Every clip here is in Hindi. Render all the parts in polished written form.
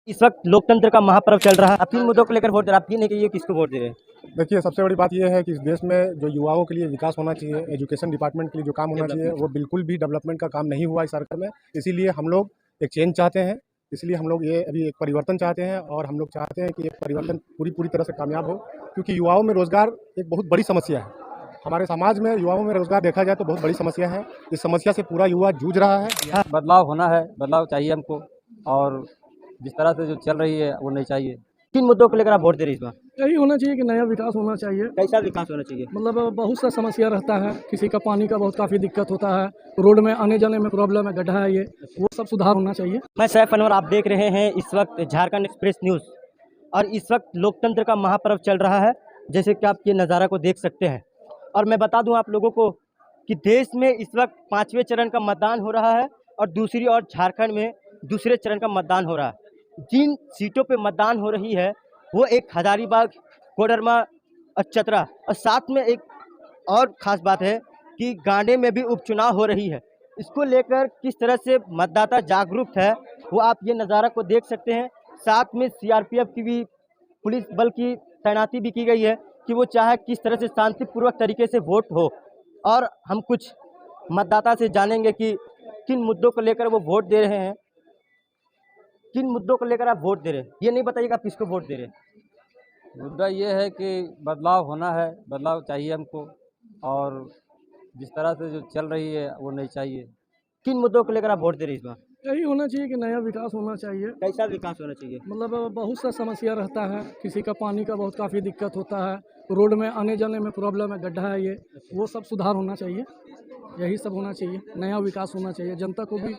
इस वक्त लोकतंत्र का महापर्व चल रहा है। आप किन मुद्दों को लेकर वोट दे रहे हैं? आप ये नहीं कि ये किसको वोट दे रहे हैं? देखिए, सबसे बड़ी बात यह है कि इस देश में जो युवाओं के लिए विकास होना चाहिए, एजुकेशन डिपार्टमेंट के लिए जो काम होना चाहिए, वो बिल्कुल भी डेवलपमेंट का काम नहीं हुआ इस सरकार में। इसीलिए हम लोग एक चेंज चाहते हैं, इसलिए हम लोग ये अभी एक परिवर्तन चाहते हैं और हम लोग चाहते हैं कि ये परिवर्तन पूरी तरह से कामयाब हो, क्योंकि युवाओं में रोज़गार एक बहुत बड़ी समस्या है। हमारे समाज में युवाओं में रोज़गार देखा जाए तो बहुत बड़ी समस्या है। इस समस्या से पूरा युवा जूझ रहा है। बदलाव होना है, बदलाव चाहिए हमको और जिस तरह से जो चल रही है वो नहीं चाहिए। किन मुद्दों को लेकर आप वोट दे रहे हैं इस बार? यही होना चाहिए कि नया विकास होना चाहिए। कैसा विकास होना चाहिए? मतलब बहुत सा समस्या रहता है, किसी का पानी का बहुत काफ़ी दिक्कत होता है, रोड में आने जाने में प्रॉब्लम है, गड्ढा है, ये वो सब सुधार होना चाहिए। मैं सैफ अनवर, आप देख रहे हैं इस वक्त झारखंड एक्सप्रेस न्यूज़ और इस वक्त लोकतंत्र का महापर्व चल रहा है, जैसे कि आप ये नज़ारा को देख सकते हैं। और मैं बता दूं आप लोगों को कि देश में इस वक्त 5वें चरण का मतदान हो रहा है और दूसरी ओर झारखंड में दूसरे चरण का मतदान हो रहा है। जिन सीटों पे मतदान हो रही है वो एक हजारीबाग, कोडरमा और चतरा, और साथ में एक और ख़ास बात है कि गांडे में भी उपचुनाव हो रही है। इसको लेकर किस तरह से मतदाता जागरूक है वो आप ये नज़ारा को देख सकते हैं। साथ में सीआरपीएफ की भी, पुलिस बल की तैनाती भी की गई है कि वो चाहे किस तरह से शांतिपूर्वक तरीके से वोट हो। और हम कुछ मतदाता से जानेंगे कि किन मुद्दों को लेकर वो वोट दे रहे हैं, किन मुद्दों को लेकर आप वोट दे रहे हैं। ये नहीं बताइएगा आप किसको वोट दे रहे हैं। मुद्दा ये है कि बदलाव होना है, बदलाव चाहिए हमको और जिस तरह से जो चल रही है वो नहीं चाहिए। किन मुद्दों को लेकर आप वोट दे रहे हैं इस बार? यही होना चाहिए कि नया विकास होना चाहिए। कैसा विकास होना चाहिए? मतलब बहुत सा समस्या रहता है, किसी का पानी का बहुत काफ़ी दिक्कत होता है, रोड में आने जाने में प्रॉब्लम है, गड्ढा है, ये वो सब सुधार होना चाहिए। यही सब होना चाहिए, नया विकास होना चाहिए, जनता को भी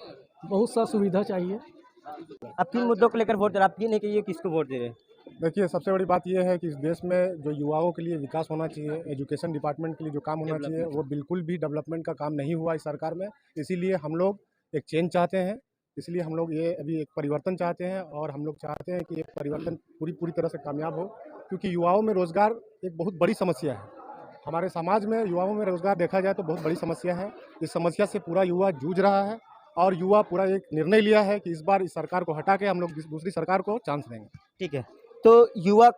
बहुत सा सुविधा चाहिए। आप किन मुद्दों को लेकर वोट दे रहे हैं? आप ये नहीं कि ये किसको वोट दे रहे हैं? देखिए, सबसे बड़ी बात यह है कि इस देश में जो युवाओं के लिए विकास होना चाहिए, एजुकेशन डिपार्टमेंट के लिए जो काम होना चाहिए, वो बिल्कुल भी डेवलपमेंट का काम नहीं हुआ इस सरकार में। इसीलिए हम लोग एक चेंज चाहते हैं, इसलिए हम लोग ये अभी एक परिवर्तन चाहते हैं और हम लोग चाहते हैं कि ये परिवर्तन पूरी तरह से कामयाब हो, क्योंकि युवाओं में रोज़गार एक बहुत बड़ी समस्या है। हमारे समाज में युवाओं में रोज़गार देखा जाए तो बहुत बड़ी समस्या है। इस समस्या से पूरा युवा जूझ रहा है और युवा पूरा एक निर्णय लिया है कि इस बार इस सरकार को हटा के हम लोग दूसरी सरकार को चांस देंगे। ठीक है, तो युवा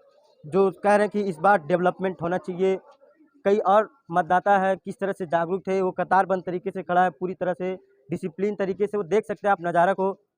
जो कह रहे हैं कि इस बार डेवलपमेंट होना चाहिए, कई और मतदाता है किस तरह से जागरूक थे, वो कतारबंद तरीके से खड़ा है, पूरी तरह से डिसिप्लिन तरीके से, वो देख सकते हैं आप नज़ारा को।